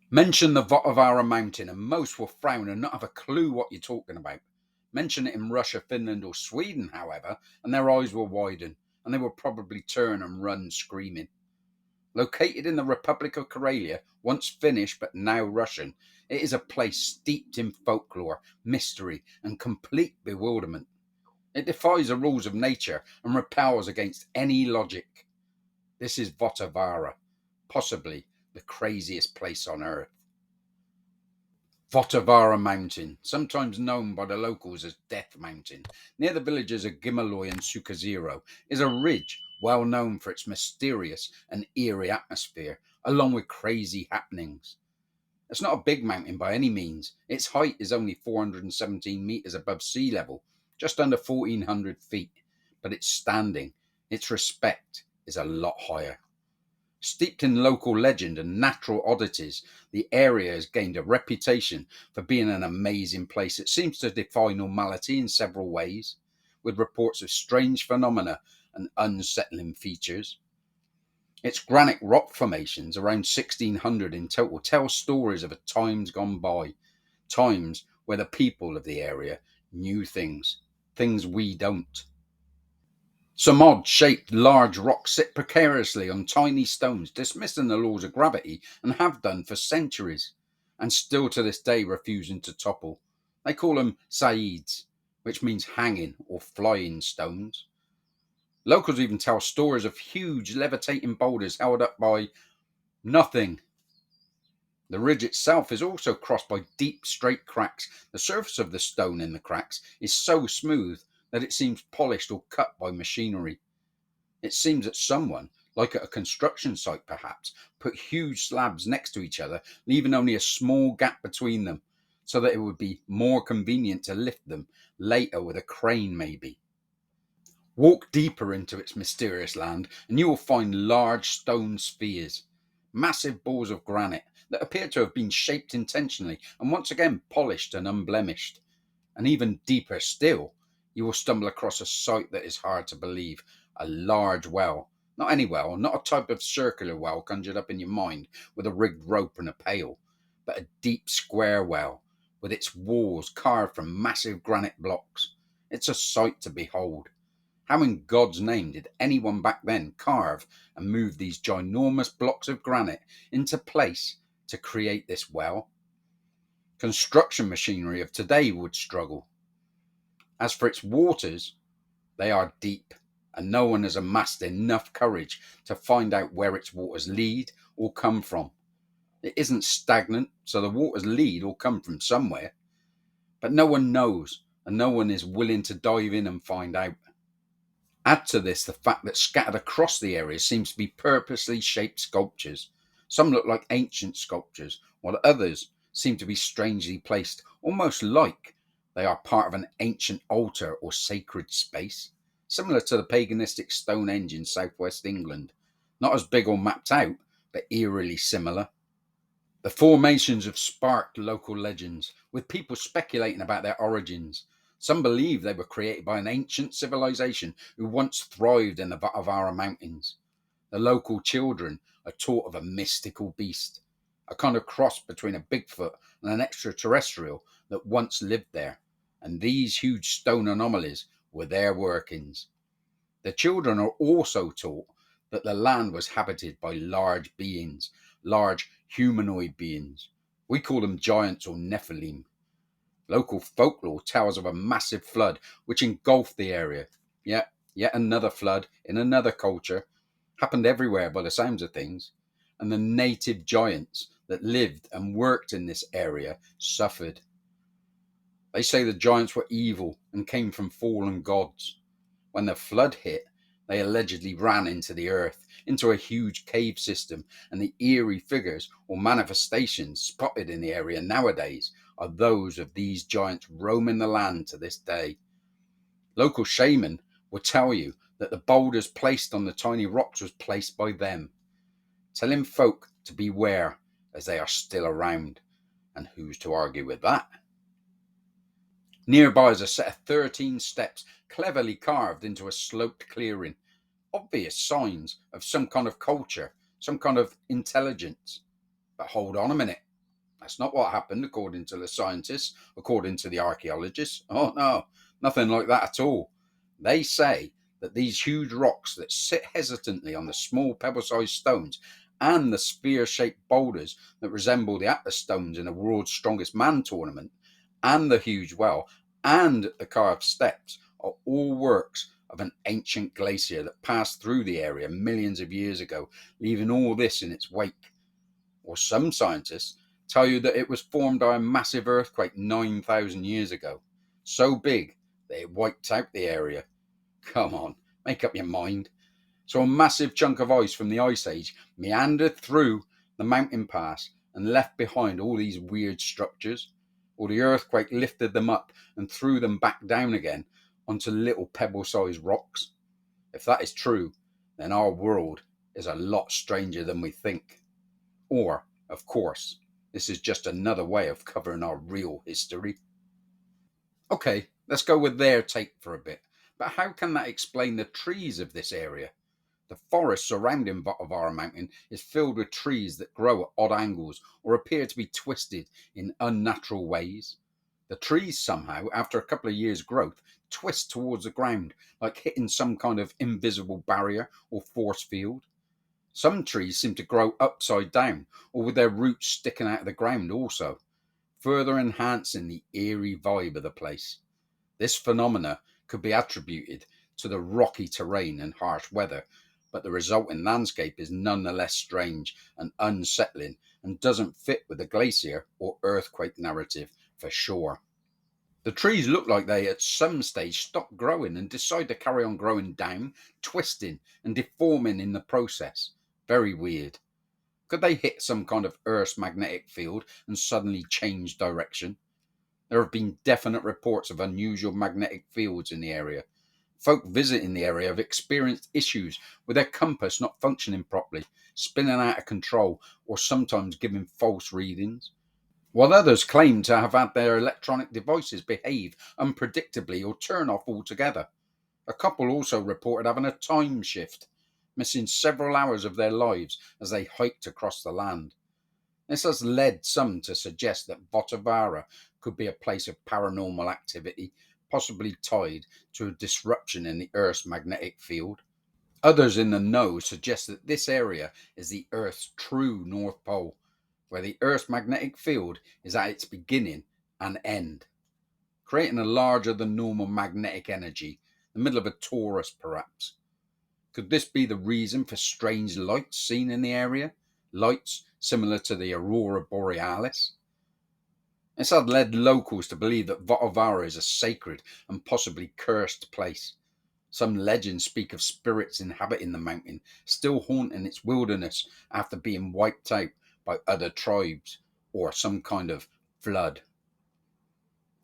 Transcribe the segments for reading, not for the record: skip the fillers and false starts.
Mention the Vottovaara mountain and most will frown and not have a clue what you're talking about. Mention it in Russia, Finland or Sweden, however, and their eyes will widen and they will probably turn and run screaming. Located in the Republic of Karelia, once Finnish but now Russian, it is a place steeped in folklore, mystery and complete bewilderment. It defies the rules of nature and repels against any logic. This is Vottovaara, possibly the craziest place on earth. Vottovaara Mountain, sometimes known by the locals as Death Mountain, near the villages of Gimaloy and Sukazero, is a ridge well known for its mysterious and eerie atmosphere, along with crazy happenings. It's not a big mountain by any means. Its height is only 417 metres above sea level, just under 1400 feet, but its standing, its respect, is a lot higher. Steeped in local legend and natural oddities, the area has gained a reputation for being an amazing place. It seems to defy normality in several ways, with reports of strange phenomena and unsettling features. Its granite rock formations, around 1600 in total, tell stories of a times gone by, times where the people of the area knew things we don't. Some odd-shaped large rocks sit precariously on tiny stones, dismissing the laws of gravity, and have done for centuries, and still to this day refusing to topple. They call them saids, which means hanging or flying stones. Locals even tell stories of huge levitating boulders held up by nothing. The ridge itself is also crossed by deep, straight cracks. The surface of the stone in the cracks is so smooth that it seems polished or cut by machinery. It seems that someone, like at a construction site perhaps, put huge slabs next to each other, leaving only a small gap between them, so that it would be more convenient to lift them later with a crane maybe. Walk deeper into its mysterious land, and you will find large stone spheres, massive balls of granite that appear to have been shaped intentionally and once again polished and unblemished. And even deeper still, you will stumble across a sight that is hard to believe: a large well. Not any well, not a type of circular well conjured up in your mind with a rigged rope and a pail, but a deep square well with its walls carved from massive granite blocks. It's a sight to behold. How in God's name did anyone back then carve and move these ginormous blocks of granite into place to create this well? Construction machinery of today would struggle. As for its waters, they are deep, and no one has amassed enough courage to find out where its waters lead or come from. It isn't stagnant, so the waters lead or come from somewhere. But no one knows, and no one is willing to dive in and find out. Add to this the fact that scattered across the area seems to be purposely shaped sculptures. Some look like ancient sculptures, while others seem to be strangely placed, almost like they are part of an ancient altar or sacred space, similar to the paganistic Stonehenge in southwest England. Not as big or mapped out, but eerily similar. The formations have sparked local legends, with people speculating about their origins. Some believe they were created by an ancient civilization who once thrived in the Vottovaara mountains. The local children are taught of a mystical beast, a kind of cross between a Bigfoot and an extraterrestrial that once lived there, and these huge stone anomalies were their workings. The children are also taught that the land was habited by large beings, large humanoid beings. We call them giants or Nephilim. Local folklore tells of a massive flood which engulfed the area. Yet another flood in another culture happened everywhere by the sounds of things, and the native giants that lived and worked in this area suffered. They say the giants were evil and came from fallen gods. When the flood hit, they allegedly ran into the earth, into a huge cave system, and the eerie figures or manifestations spotted in the area nowadays are those of these giants roaming the land to this day. Local shaman will tell you that the boulders placed on the tiny rocks was placed by them, telling folk to beware as they are still around. And who's to argue with that? Nearby is a set of 13 steps cleverly carved into a sloped clearing, obvious signs of some kind of culture, some kind of intelligence. But hold on a minute. That's not what happened, according to the scientists, according to the archaeologists. Oh no, nothing like that at all. They say that these huge rocks that sit hesitantly on the small pebble sized stones and the sphere shaped boulders that resemble the Atlas stones in the world's strongest man tournament, and the huge well, and the carved steps are all works of an ancient glacier that passed through the area millions of years ago, leaving all this in its wake. Or some scientists tell you that it was formed by a massive earthquake 9,000 years ago, so big that it wiped out the area. Come on, make up your mind. So a massive chunk of ice from the Ice Age meandered through the mountain pass and left behind all these weird structures, or the earthquake lifted them up and threw them back down again onto little pebble-sized rocks. If that is true, then our world is a lot stranger than we think. Or, of course, this is just another way of covering our real history. Okay, let's go with their take for a bit. But how can that explain the trees of this area? The forest surrounding Vottovaara Mountain is filled with trees that grow at odd angles or appear to be twisted in unnatural ways. The trees somehow, after a couple of years' growth, twist towards the ground, like hitting some kind of invisible barrier or force field. Some trees seem to grow upside down or with their roots sticking out of the ground also, further enhancing the eerie vibe of the place. This phenomena could be attributed to the rocky terrain and harsh weather, but the resulting landscape is nonetheless strange and unsettling and doesn't fit with the glacier or earthquake narrative for sure. The trees look like they at some stage stop growing and decide to carry on growing down, twisting and deforming in the process. Very weird. Could they hit some kind of Earth's magnetic field and suddenly change direction? There have been definite reports of unusual magnetic fields in the area. Folk visiting the area have experienced issues with their compass not functioning properly, spinning out of control, or sometimes giving false readings, while others claim to have had their electronic devices behave unpredictably or turn off altogether. A couple also reported having a time shift, missing several hours of their lives as they hiked across the land. This has led some to suggest that Vottovaara could be a place of paranormal activity, possibly tied to a disruption in the Earth's magnetic field. Others in the know suggest that this area is the Earth's true North Pole, where the Earth's magnetic field is at its beginning and end, creating a larger than normal magnetic energy, the middle of a torus perhaps. Could this be the reason for strange lights seen in the area? Lights similar to the aurora borealis? This had led locals to believe that Vottovaara is a sacred and possibly cursed place. Some legends speak of spirits inhabiting the mountain, still haunting its wilderness after being wiped out by other tribes or some kind of flood.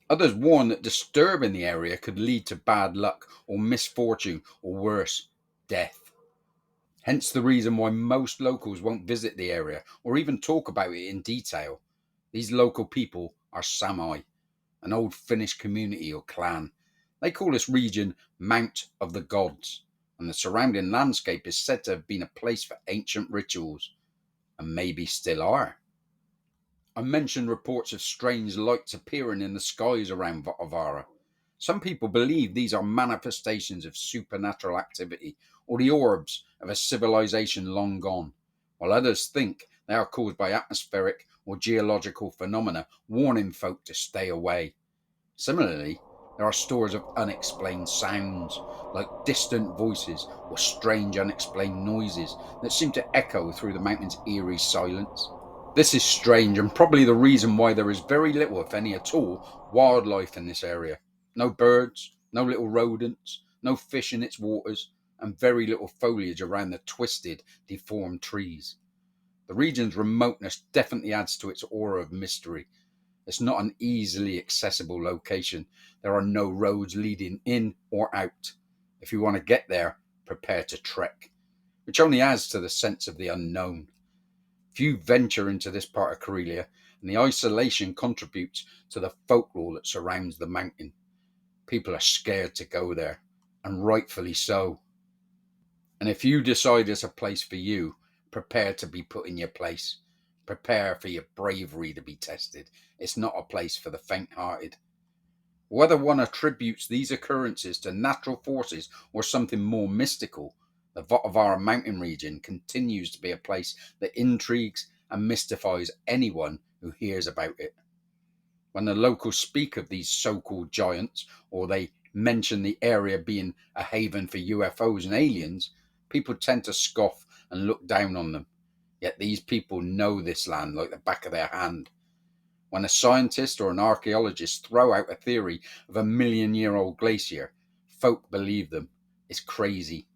Others warn that disturbing the area could lead to bad luck or misfortune or worse, death. Hence the reason why most locals won't visit the area or even talk about it in detail. These local people are Sami, an old Finnish community or clan. They call this region Mount of the Gods, and the surrounding landscape is said to have been a place for ancient rituals, and maybe still are. I mentioned reports of strange lights appearing in the skies around Vottovaara. Some people believe these are manifestations of supernatural activity or the orbs of a civilization long gone, while others think they are caused by atmospheric or geological phenomena, warning folk to stay away. Similarly, there are stories of unexplained sounds, like distant voices or strange unexplained noises that seem to echo through the mountain's eerie silence. This is strange and probably the reason why there is very little, if any at all, wildlife in this area. No birds, no little rodents, no fish in its waters, and very little foliage around the twisted, deformed trees. The region's remoteness definitely adds to its aura of mystery. It's not an easily accessible location. There are no roads leading in or out. If you want to get there, prepare to trek, which only adds to the sense of the unknown. Few venture into this part of Karelia, and the isolation contributes to the folklore that surrounds the mountain. People are scared to go there, and rightfully so. And if you decide it's a place for you, prepare to be put in your place. Prepare for your bravery to be tested. It's not a place for the faint-hearted. Whether one attributes these occurrences to natural forces or something more mystical, the Vottovaara mountain region continues to be a place that intrigues and mystifies anyone who hears about it. When the locals speak of these so-called giants, or they mention the area being a haven for UFOs and aliens, people tend to scoff and look down on them. Yet these people know this land like the back of their hand. When a scientist or an archaeologist throw out a theory of a million-year-old glacier, folk believe them. It's crazy.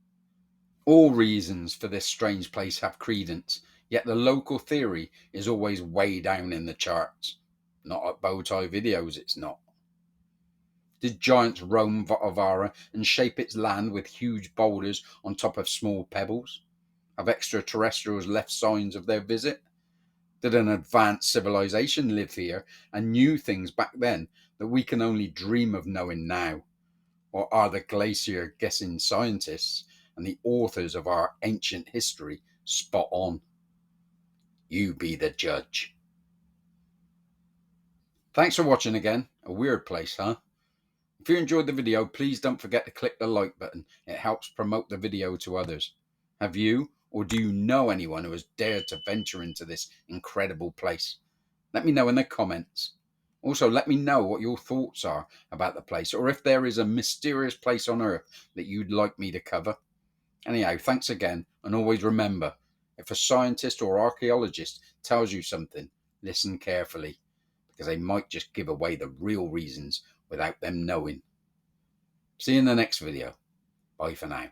All reasons for this strange place have credence, yet the local theory is always way down in the charts. Not at Bow Tie Videos, it's not. Did giants roam Vottovaara and shape its land with huge boulders on top of small pebbles? Have extraterrestrials left signs of their visit? Did an advanced civilization live here and knew things back then that we can only dream of knowing now? Or are the glacier guessing scientists and the authors of our ancient history spot on? You be the judge. Thanks for watching again. A weird place, huh? If you enjoyed the video, please don't forget to click the like button. It helps promote the video to others. Have you, or do you know anyone who has dared to venture into this incredible place? Let me know in the comments. Also, let me know what your thoughts are about the place, or if there is a mysterious place on Earth that you'd like me to cover. Anyhow, thanks again, and always remember, if a scientist or archaeologist tells you something, listen carefully, because they might just give away the real reasons without them knowing. See you in the next video. Bye for now.